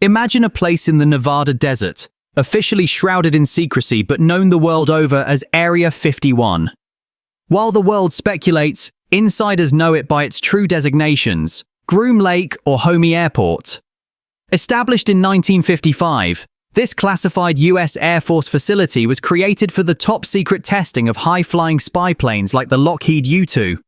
Imagine a place in the Nevada desert, officially shrouded in secrecy but known the world over as Area 51. While the world speculates, insiders know it by its true designations: Groom Lake or Homey Airport. Established in 1955, this classified U.S. Air Force facility was created for the top-secret testing of high-flying spy planes like the Lockheed U-2.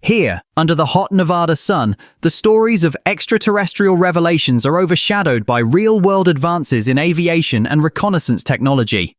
Here, under the hot Nevada sun, the stories of extraterrestrial revelations are overshadowed by real-world advances in aviation and reconnaissance technology.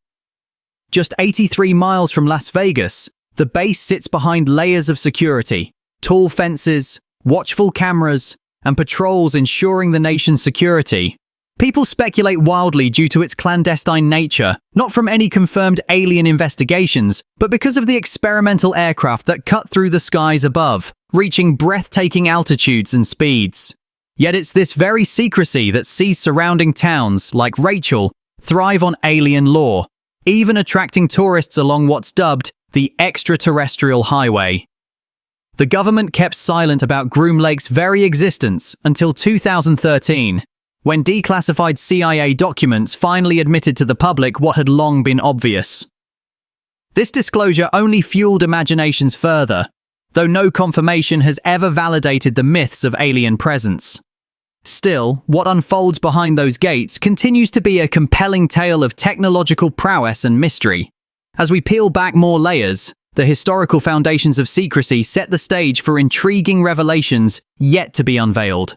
Just 83 miles from Las Vegas, the base sits behind layers of security, tall fences, watchful cameras, and patrols ensuring the nation's security. People speculate wildly due to its clandestine nature, not from any confirmed alien investigations, but because of the experimental aircraft that cut through the skies above, reaching breathtaking altitudes and speeds. Yet it's this very secrecy that sees surrounding towns, like Rachel, thrive on alien lore, even attracting tourists along what's dubbed the extraterrestrial highway. The government kept silent about Groom Lake's very existence until 2013, when declassified CIA documents finally admitted to the public what had long been obvious. This disclosure only fueled imaginations further, though no confirmation has ever validated the myths of alien presence. Still, what unfolds behind those gates continues to be a compelling tale of technological prowess and mystery. As we peel back more layers, the historical foundations of secrecy set the stage for intriguing revelations yet to be unveiled.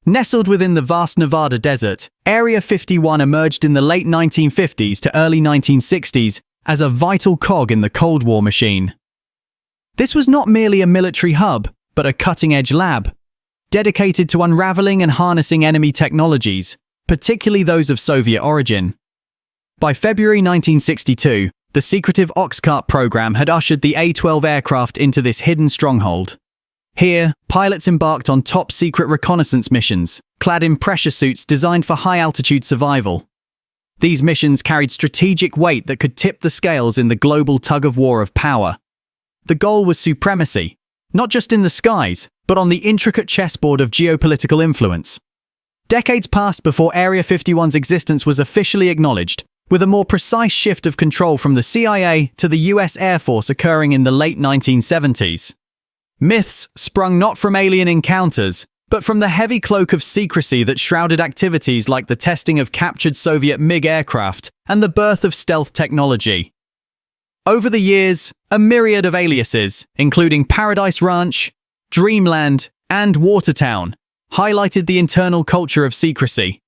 Nestled within the vast Nevada desert, Area 51 emerged in the late 1950s to early 1960s as a vital cog in the Cold War machine. This was not merely a military hub, but a cutting-edge lab, dedicated to unraveling and harnessing enemy technologies, particularly those of Soviet origin. By February 1962, the secretive Oxcart program had ushered the A-12 aircraft into this hidden stronghold. Here, pilots embarked on top-secret reconnaissance missions, clad in pressure suits designed for high-altitude survival. These missions carried strategic weight that could tip the scales in the global tug-of-war of power. The goal was supremacy, not just in the skies, but on the intricate chessboard of geopolitical influence. Decades passed before Area 51's existence was officially acknowledged, with a more precise shift of control from the CIA to the US Air Force occurring in the late 1970s. Myths sprung not from alien encounters, but from the heavy cloak of secrecy that shrouded activities like the testing of captured Soviet MiG aircraft and the birth of stealth technology. Over the years, a myriad of aliases, including Paradise Ranch, Dreamland, and Watertown, highlighted the internal culture of secrecy.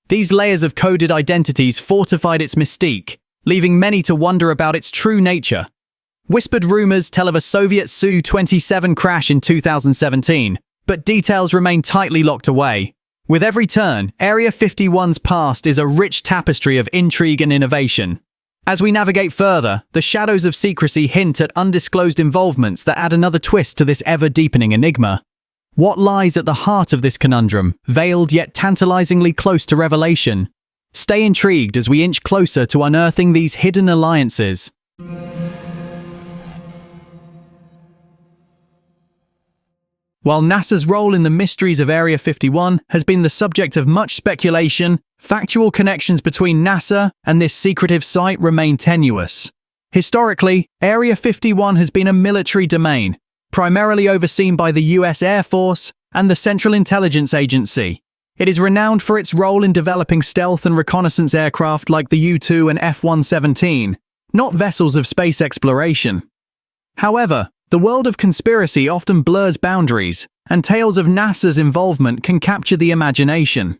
These layers of coded identities fortified its mystique, leaving many to wonder about its true nature. Whispered rumors tell of a Soviet Su-27 crash in 2017, but details remain tightly locked away. With every turn, Area 51's past is a rich tapestry of intrigue and innovation. As we navigate further, the shadows of secrecy hint at undisclosed involvements that add another twist to this ever-deepening enigma. What lies at the heart of this conundrum, veiled yet tantalizingly close to revelation? Stay intrigued as we inch closer to unearthing these hidden alliances. While NASA's role in the mysteries of Area 51 has been the subject of much speculation, factual connections between NASA and this secretive site remain tenuous. Historically, Area 51 has been a military domain, primarily overseen by the US Air Force and the Central Intelligence Agency. It is renowned for its role in developing stealth and reconnaissance aircraft like the U-2 and F-117, not vessels of space exploration. However, the world of conspiracy often blurs boundaries, and tales of NASA's involvement can capture the imagination.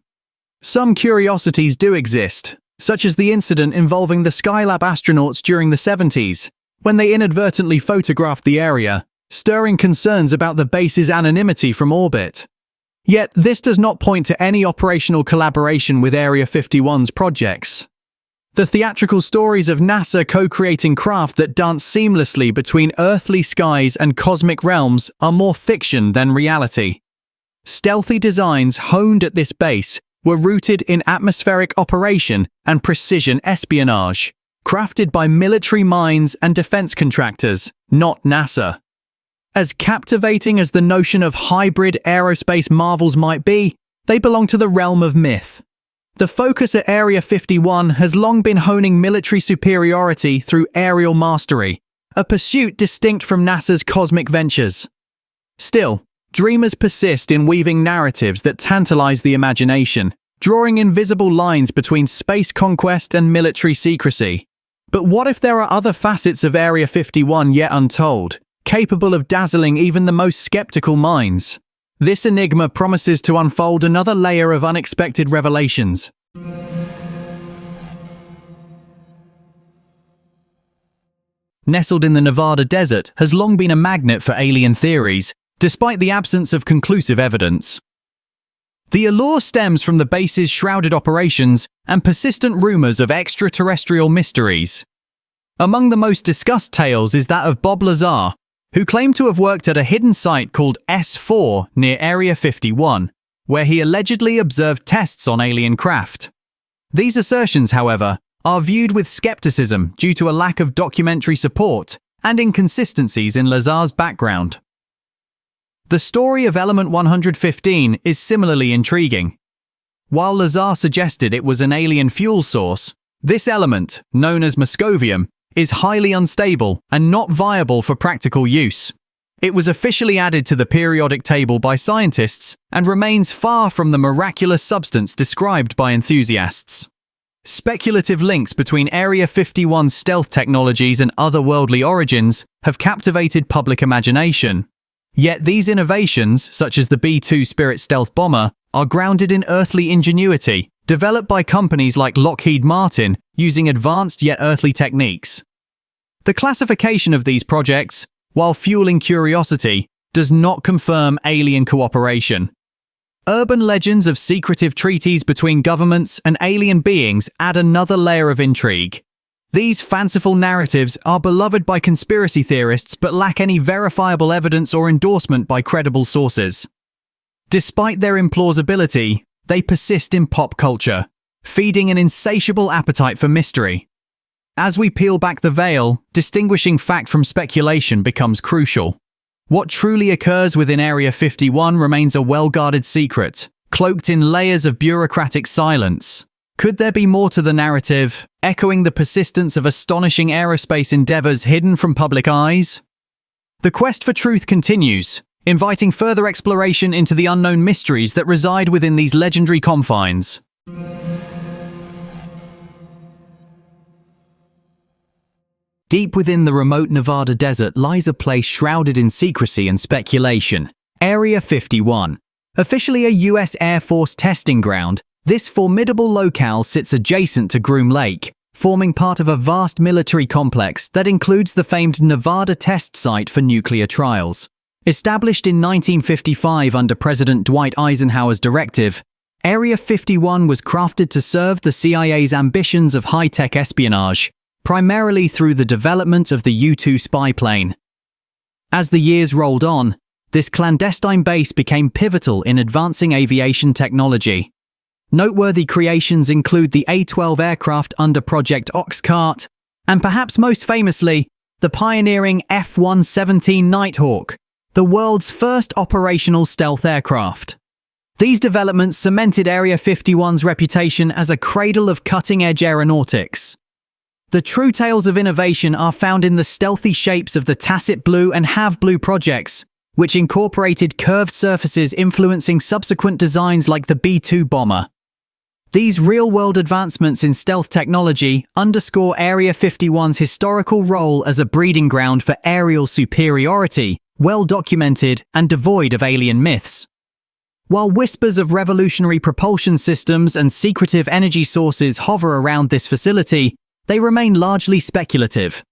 Some curiosities do exist, such as the incident involving the Skylab astronauts during the 70s, when they inadvertently photographed the area, stirring concerns about the base's anonymity from orbit. Yet, this does not point to any operational collaboration with Area 51's projects. The theatrical stories of NASA co-creating craft that dance seamlessly between earthly skies and cosmic realms are more fiction than reality. Stealthy designs honed at this base were rooted in atmospheric operation and precision espionage, crafted by military minds and defense contractors, not NASA. As captivating as the notion of hybrid aerospace marvels might be, they belong to the realm of myth. The focus at Area 51 has long been honing military superiority through aerial mastery, a pursuit distinct from NASA's cosmic ventures. Still, dreamers persist in weaving narratives that tantalize the imagination, drawing invisible lines between space conquest and military secrecy. But what if there are other facets of Area 51 yet untold, capable of dazzling even the most skeptical minds? This enigma promises to unfold another layer of unexpected revelations. Nestled in the Nevada desert has long been a magnet for alien theories, despite the absence of conclusive evidence. The allure stems from the base's shrouded operations and persistent rumors of extraterrestrial mysteries. Among the most discussed tales is that of Bob Lazar, who claimed to have worked at a hidden site called S4 near Area 51, where he allegedly observed tests on alien craft. These assertions, however, are viewed with skepticism due to a lack of documentary support and inconsistencies in Lazar's background. The story of Element 115 is similarly intriguing. While Lazar suggested it was an alien fuel source, this element, known as moscovium, is highly unstable and not viable for practical use. It was officially added to the periodic table by scientists and remains far from the miraculous substance described by enthusiasts. Speculative links between Area 51's stealth technologies and otherworldly origins have captivated public imagination. Yet these innovations, such as the B-2 Spirit stealth bomber, are grounded in earthly ingenuity, developed by companies like Lockheed Martin using advanced yet earthly techniques. The classification of these projects, while fueling curiosity, does not confirm alien cooperation. Urban legends of secretive treaties between governments and alien beings add another layer of intrigue. These fanciful narratives are beloved by conspiracy theorists but lack any verifiable evidence or endorsement by credible sources. Despite their implausibility, they persist in pop culture, feeding an insatiable appetite for mystery. As we peel back the veil, distinguishing fact from speculation becomes crucial. What truly occurs within Area 51 remains a well-guarded secret, cloaked in layers of bureaucratic silence. Could there be more to the narrative, echoing the persistence of astonishing aerospace endeavors hidden from public eyes? The quest for truth continues, inviting further exploration into the unknown mysteries that reside within these legendary confines. Deep within the remote Nevada desert lies a place shrouded in secrecy and speculation, Area 51. Officially a U.S. Air Force testing ground, this formidable locale sits adjacent to Groom Lake, forming part of a vast military complex that includes the famed Nevada test site for nuclear trials. Established in 1955 under President Dwight Eisenhower's directive, Area 51 was crafted to serve the CIA's ambitions of high-tech espionage, primarily through the development of the U-2 spy plane. As the years rolled on, this clandestine base became pivotal in advancing aviation technology. Noteworthy creations include the A-12 aircraft under Project Oxcart, and perhaps most famously, the pioneering F-117 Nighthawk, the world's first operational stealth aircraft. These developments cemented Area 51's reputation as a cradle of cutting-edge aeronautics. The true tales of innovation are found in the stealthy shapes of the Tacit Blue and Have Blue projects, which incorporated curved surfaces influencing subsequent designs like the B-2 bomber. These real-world advancements in stealth technology underscore Area 51's historical role as a breeding ground for aerial superiority, well-documented and devoid of alien myths. While whispers of revolutionary propulsion systems and secretive energy sources hover around this facility, they remain largely speculative.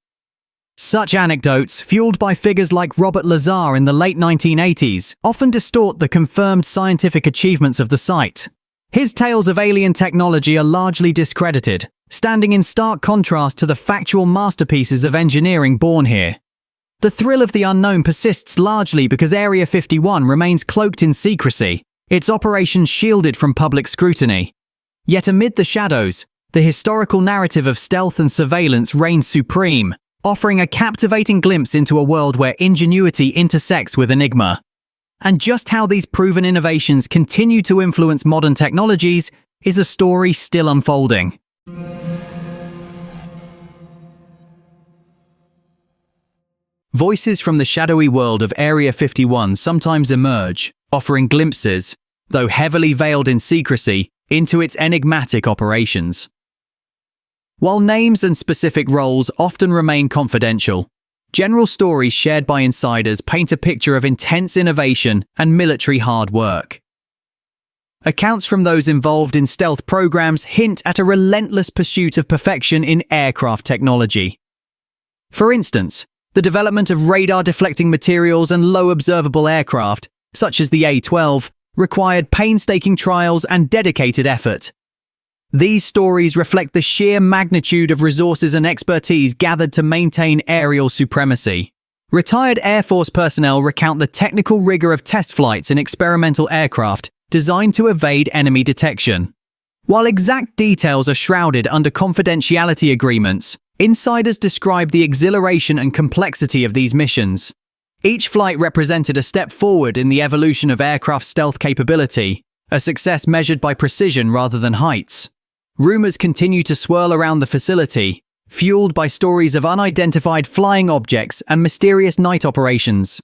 Such anecdotes, fueled by figures like Robert Lazar in the late 1980s, often distort the confirmed scientific achievements of the site. His tales of alien technology are largely discredited, standing in stark contrast to the factual masterpieces of engineering born here. The thrill of the unknown persists largely because Area 51 remains cloaked in secrecy, its operations shielded from public scrutiny. Yet amid the shadows, the historical narrative of stealth and surveillance reigns supreme, offering a captivating glimpse into a world where ingenuity intersects with enigma. And just how these proven innovations continue to influence modern technologies is a story still unfolding. Voices from the shadowy world of Area 51 sometimes emerge, offering glimpses, though heavily veiled in secrecy, into its enigmatic operations. While names and specific roles often remain confidential, general stories shared by insiders paint a picture of intense innovation and military hard work. Accounts from those involved in stealth programs hint at a relentless pursuit of perfection in aircraft technology. For instance, the development of radar-deflecting materials and low-observable aircraft, such as the A-12, required painstaking trials and dedicated effort. These stories reflect the sheer magnitude of resources and expertise gathered to maintain aerial supremacy. Retired Air Force personnel recount the technical rigor of test flights in experimental aircraft designed to evade enemy detection. While exact details are shrouded under confidentiality agreements, insiders describe the exhilaration and complexity of these missions. Each flight represented a step forward in the evolution of aircraft stealth capability, a success measured by precision rather than heights. Rumors continue to swirl around the facility, fueled by stories of unidentified flying objects and mysterious night operations.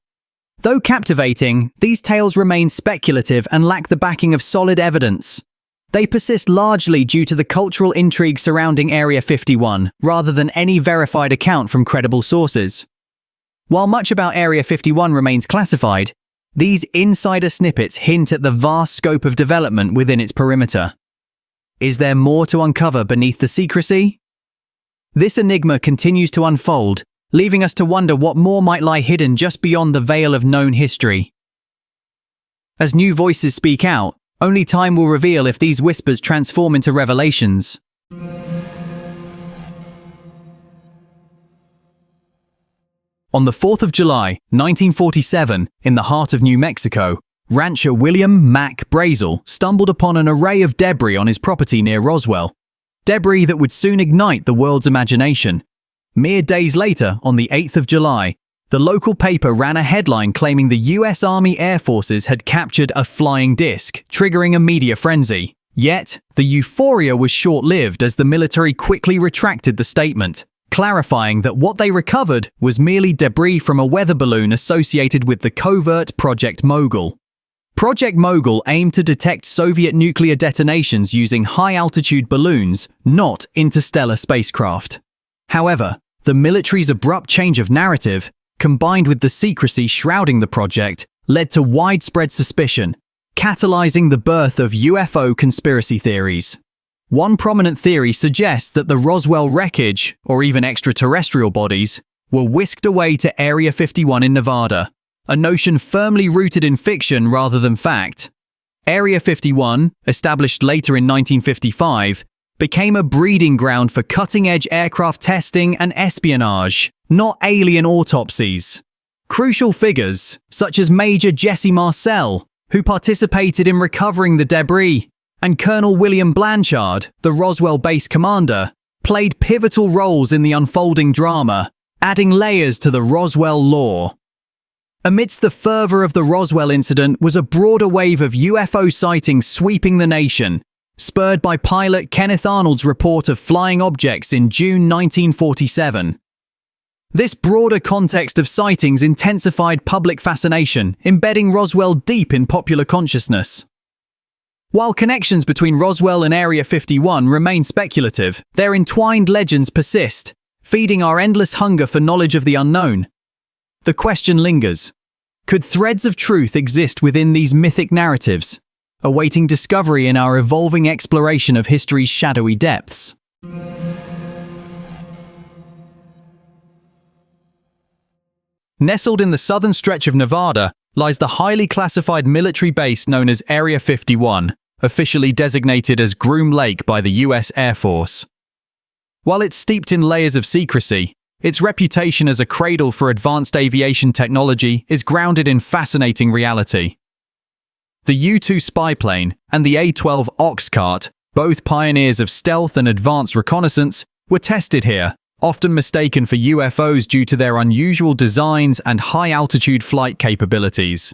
Though captivating, these tales remain speculative and lack the backing of solid evidence. They persist largely due to the cultural intrigue surrounding Area 51, rather than any verified account from credible sources. While much about Area 51 remains classified, these insider snippets hint at the vast scope of development within its perimeter. Is there more to uncover beneath the secrecy? This enigma continues to unfold, leaving us to wonder what more might lie hidden just beyond the veil of known history. As new voices speak out, only time will reveal if these whispers transform into revelations. On the 4th of July, 1947, in the heart of New Mexico, rancher William "Mac" Brazel stumbled upon an array of debris on his property near Roswell. Debris that would soon ignite the world's imagination. Mere days later, on the 8th of July, the local paper ran a headline claiming the US Army Air Forces had captured a flying disc, triggering a media frenzy. Yet, the euphoria was short-lived as the military quickly retracted the statement, clarifying that what they recovered was merely debris from a weather balloon associated with the covert Project Mogul. Project Mogul aimed to detect Soviet nuclear detonations using high-altitude balloons, not interstellar spacecraft. However, the military's abrupt change of narrative, combined with the secrecy shrouding the project, led to widespread suspicion, catalyzing the birth of UFO conspiracy theories. One prominent theory suggests that the Roswell wreckage, or even extraterrestrial bodies, were whisked away to Area 51 in Nevada, a notion firmly rooted in fiction rather than fact. Area 51, established later in 1955, became a breeding ground for cutting-edge aircraft testing and espionage, not alien autopsies. Crucial figures, such as Major Jesse Marcel, who participated in recovering the debris, and Colonel William Blanchard, the Roswell base commander, played pivotal roles in the unfolding drama, adding layers to the Roswell lore. Amidst the fervor of the Roswell incident was a broader wave of UFO sightings sweeping the nation, spurred by pilot Kenneth Arnold's report of flying objects in June 1947. This broader context of sightings intensified public fascination, embedding Roswell deep in popular consciousness. While connections between Roswell and Area 51 remain speculative, their entwined legends persist, feeding our endless hunger for knowledge of the unknown. The question lingers: could threads of truth exist within these mythic narratives, awaiting discovery in our evolving exploration of history's shadowy depths? Nestled in the southern stretch of Nevada lies the highly classified military base known as Area 51, officially designated as Groom Lake by the US Air Force. While it's steeped in layers of secrecy, its reputation as a cradle for advanced aviation technology is grounded in fascinating reality. The U-2 spy plane and the A-12 ox cart, both pioneers of stealth and advanced reconnaissance, were tested here, often mistaken for UFOs due to their unusual designs and high-altitude flight capabilities.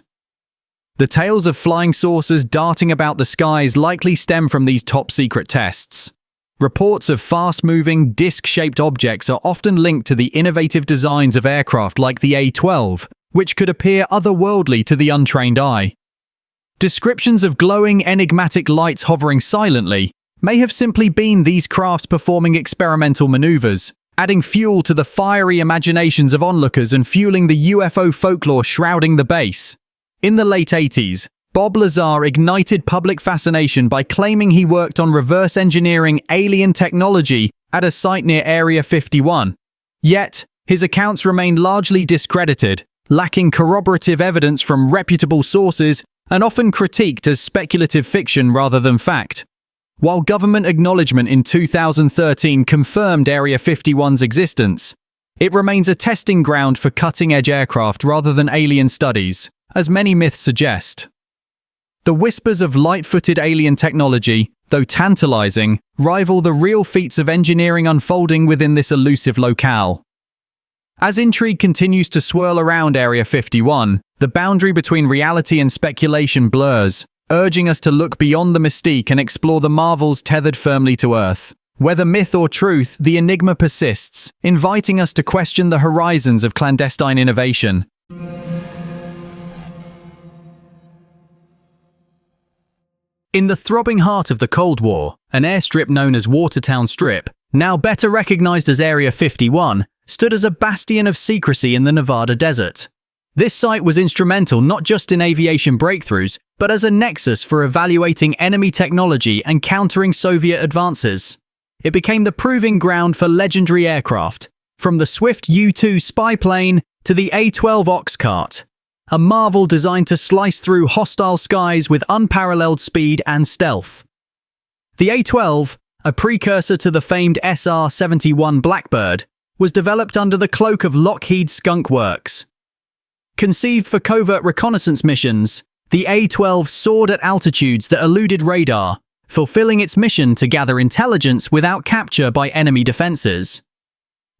The tales of flying saucers darting about the skies likely stem from these top-secret tests. Reports of fast-moving, disc-shaped objects are often linked to the innovative designs of aircraft like the A-12, which could appear otherworldly to the untrained eye. Descriptions of glowing, enigmatic lights hovering silently may have simply been these crafts performing experimental maneuvers, adding fuel to the fiery imaginations of onlookers and fueling the UFO folklore shrouding the base. In the late 80s, Bob Lazar ignited public fascination by claiming he worked on reverse engineering alien technology at a site near Area 51. Yet, his accounts remained largely discredited, lacking corroborative evidence from reputable sources and often critiqued as speculative fiction rather than fact. While government acknowledgement in 2013 confirmed Area 51's existence, it remains a testing ground for cutting-edge aircraft rather than alien studies, as many myths suggest. The whispers of light-footed alien technology, though tantalizing, rival the real feats of engineering unfolding within this elusive locale. As intrigue continues to swirl around Area 51, the boundary between reality and speculation blurs, urging us to look beyond the mystique and explore the marvels tethered firmly to Earth. Whether myth or truth, the enigma persists, inviting us to question the horizons of clandestine innovation. In the throbbing heart of the Cold War, an airstrip known as Watertown Strip, now better recognized as Area 51, stood as a bastion of secrecy in the Nevada desert. This site was instrumental not just in aviation breakthroughs, but as a nexus for evaluating enemy technology and countering Soviet advances. It became the proving ground for legendary aircraft, from the swift U-2 spy plane to the A-12 ox cart, a marvel designed to slice through hostile skies with unparalleled speed and stealth. The A-12, a precursor to the famed SR-71 Blackbird, was developed under the cloak of Lockheed Skunk Works. Conceived for covert reconnaissance missions, the A-12 soared at altitudes that eluded radar, fulfilling its mission to gather intelligence without capture by enemy defenses.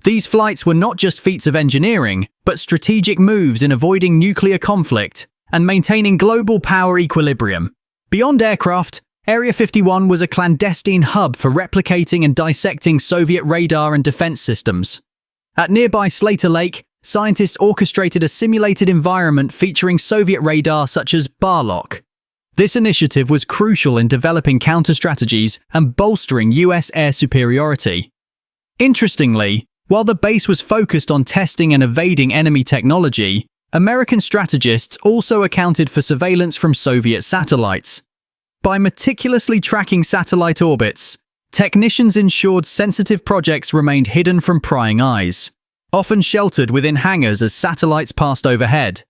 These flights were not just feats of engineering, but strategic moves in avoiding nuclear conflict and maintaining global power equilibrium. Beyond aircraft, Area 51 was a clandestine hub for replicating and dissecting Soviet radar and defense systems. At nearby Slater Lake, scientists orchestrated a simulated environment featuring Soviet radar such as Barlock. This initiative was crucial in developing counter-strategies and bolstering US air superiority. Interestingly, while the base was focused on testing and evading enemy technology, American strategists also accounted for surveillance from Soviet satellites. By meticulously tracking satellite orbits, technicians ensured sensitive projects remained hidden from prying eyes, often sheltered within hangars as satellites passed overhead.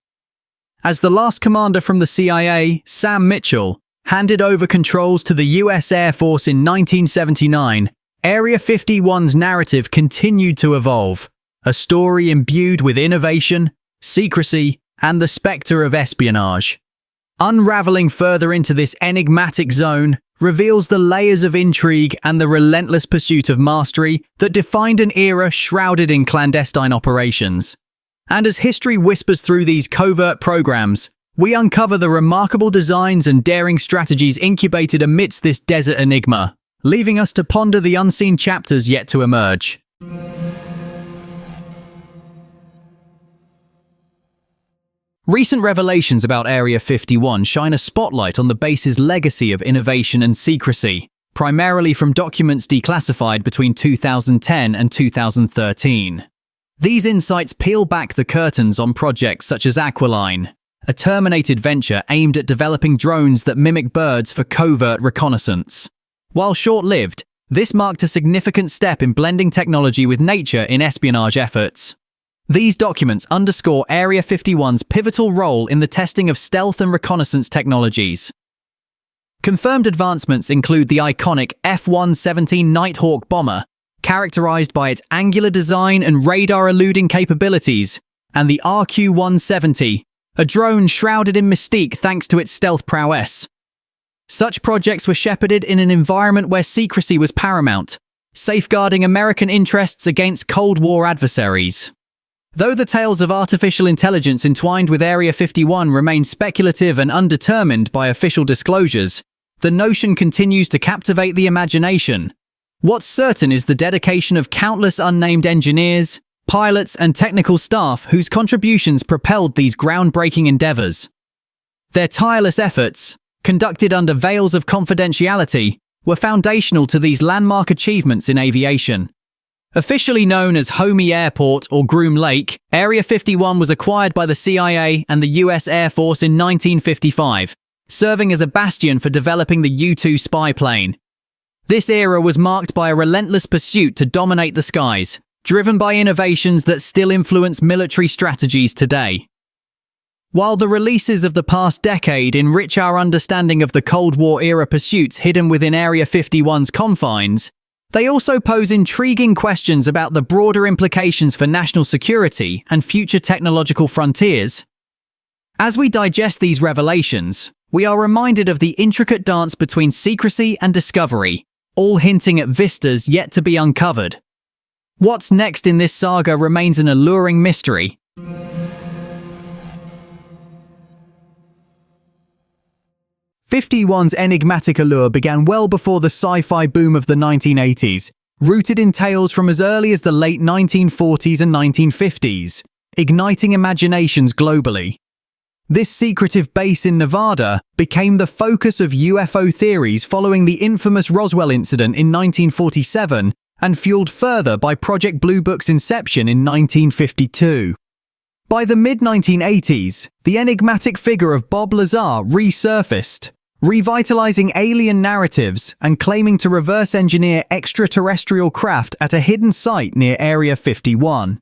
As the last commander from the CIA, Sam Mitchell, handed over controls to the US Air Force in 1979, Area 51's narrative continued to evolve, a story imbued with innovation, secrecy, and the spectre of espionage. Unraveling further into this enigmatic zone reveals the layers of intrigue and the relentless pursuit of mastery that defined an era shrouded in clandestine operations. And as history whispers through these covert programs, we uncover the remarkable designs and daring strategies incubated amidst this desert enigma, leaving us to ponder the unseen chapters yet to emerge. Recent revelations about Area 51 shine a spotlight on the base's legacy of innovation and secrecy, primarily from documents declassified between 2010 and 2013. These insights peel back the curtains on projects such as Aquiline, a terminated venture aimed at developing drones that mimic birds for covert reconnaissance. While short-lived, this marked a significant step in blending technology with nature in espionage efforts. These documents underscore Area 51's pivotal role in the testing of stealth and reconnaissance technologies. Confirmed advancements include the iconic F-117 Nighthawk bomber, characterized by its angular design and radar-eluding capabilities, and the RQ-170, a drone shrouded in mystique thanks to its stealth prowess. Such projects were shepherded in an environment where secrecy was paramount, safeguarding American interests against Cold War adversaries. Though the tales of artificial intelligence entwined with Area 51 remain speculative and undetermined by official disclosures, the notion continues to captivate the imagination. What's certain is the dedication of countless unnamed engineers, pilots, and technical staff whose contributions propelled these groundbreaking endeavors. Their tireless efforts, conducted under veils of confidentiality, were foundational to these landmark achievements in aviation. Officially known as Homey Airport or Groom Lake, Area 51 was acquired by the CIA and the US Air Force in 1955, serving as a bastion for developing the U-2 spy plane. This era was marked by a relentless pursuit to dominate the skies, driven by innovations that still influence military strategies today. While the releases of the past decade enrich our understanding of the Cold War-era pursuits hidden within Area 51's confines, they also pose intriguing questions about the broader implications for national security and future technological frontiers. As we digest these revelations, we are reminded of the intricate dance between secrecy and discovery, all hinting at vistas yet to be uncovered. What's next in this saga remains an alluring mystery. '51's enigmatic allure began well before the sci-fi boom of the 1980s, rooted in tales from as early as the late 1940s and 1950s, igniting imaginations globally. This secretive base in Nevada became the focus of UFO theories following the infamous Roswell incident in 1947 and fueled further by Project Blue Book's inception in 1952. By the mid-1980s, the enigmatic figure of Bob Lazar resurfaced, revitalizing alien narratives and claiming to reverse engineer extraterrestrial craft at a hidden site near Area 51.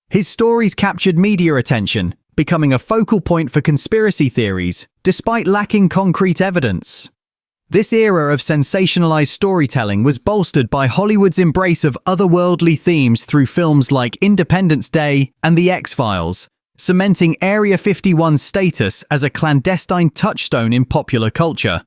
His stories captured media attention, becoming a focal point for conspiracy theories, despite lacking concrete evidence. This era of sensationalized storytelling was bolstered by Hollywood's embrace of otherworldly themes through films like Independence Day and The X-Files, cementing Area 51's status as a clandestine touchstone in popular culture.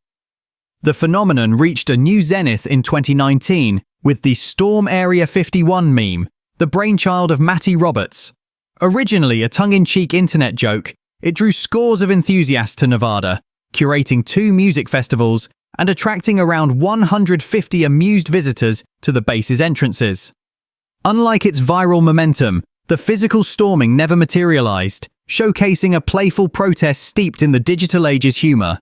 The phenomenon reached a new zenith in 2019 with the Storm Area 51 meme, the brainchild of Matty Roberts. Originally a tongue-in-cheek internet joke, it drew scores of enthusiasts to Nevada, curating 2 music festivals and attracting around 150 amused visitors to the base's entrances. Unlike its viral momentum, the physical storming never materialized, showcasing a playful protest steeped in the digital age's humor.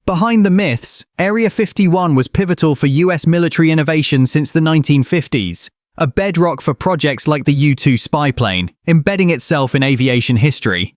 Behind the myths, Area 51 was pivotal for US military innovation since the 1950s, a bedrock for projects like the U-2 spy plane, embedding itself in aviation history.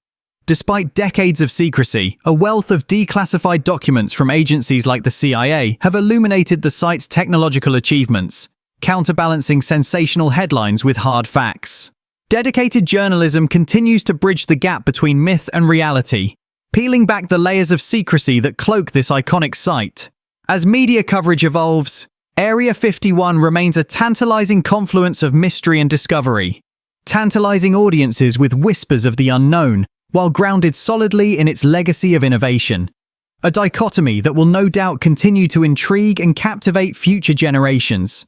Despite decades of secrecy, a wealth of declassified documents from agencies like the CIA have illuminated the site's technological achievements, counterbalancing sensational headlines with hard facts. Dedicated journalism continues to bridge the gap between myth and reality, peeling back the layers of secrecy that cloak this iconic site. As media coverage evolves, Area 51 remains a tantalizing confluence of mystery and discovery, tantalizing audiences with whispers of the unknown, while grounded solidly in its legacy of innovation. A dichotomy that will no doubt continue to intrigue and captivate future generations.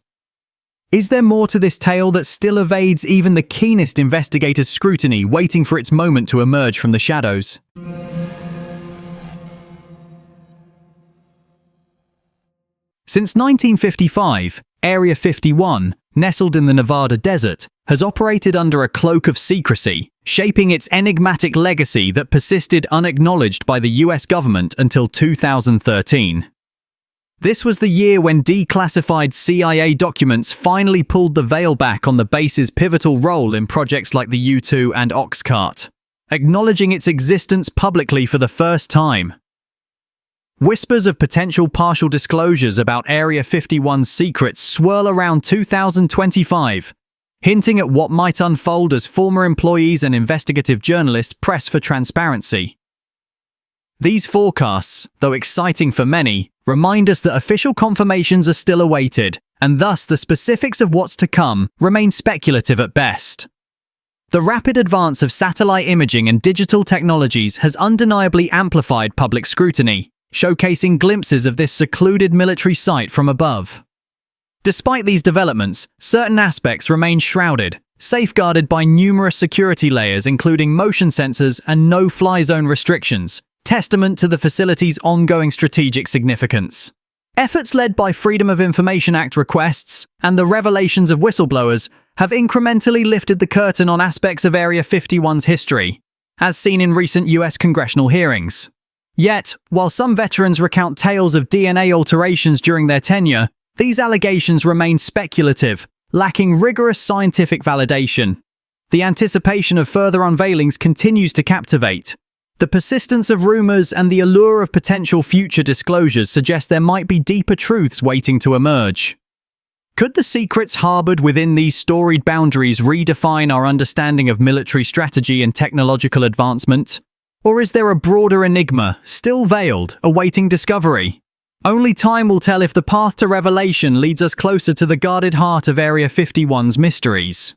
Is there more to this tale that still evades even the keenest investigator's scrutiny, waiting for its moment to emerge from the shadows? Since 1955, Area 51, nestled in the Nevada desert, has operated under a cloak of secrecy, shaping its enigmatic legacy that persisted unacknowledged by the US government until 2013. This was the year when declassified CIA documents finally pulled the veil back on the base's pivotal role in projects like the U-2 and Oxcart, acknowledging its existence publicly for the first time. Whispers of potential partial disclosures about Area 51's secrets swirl around 2025, hinting at what might unfold as former employees and investigative journalists press for transparency. These forecasts, though exciting for many, remind us that official confirmations are still awaited, and thus the specifics of what's to come remain speculative at best. The rapid advance of satellite imaging and digital technologies has undeniably amplified public scrutiny, showcasing glimpses of this secluded military site from above. Despite these developments, certain aspects remain shrouded, safeguarded by numerous security layers including motion sensors and no-fly zone restrictions, testament to the facility's ongoing strategic significance. Efforts led by Freedom of Information Act requests and the revelations of whistleblowers have incrementally lifted the curtain on aspects of Area 51's history, as seen in recent US congressional hearings. Yet, while some veterans recount tales of DNA alterations during their tenure, these allegations remain speculative, lacking rigorous scientific validation. The anticipation of further unveilings continues to captivate. The persistence of rumors and the allure of potential future disclosures suggest there might be deeper truths waiting to emerge. Could the secrets harbored within these storied boundaries redefine our understanding of military strategy and technological advancement? Or is there a broader enigma, still veiled, awaiting discovery? Only time will tell if the path to revelation leads us closer to the guarded heart of Area 51's mysteries.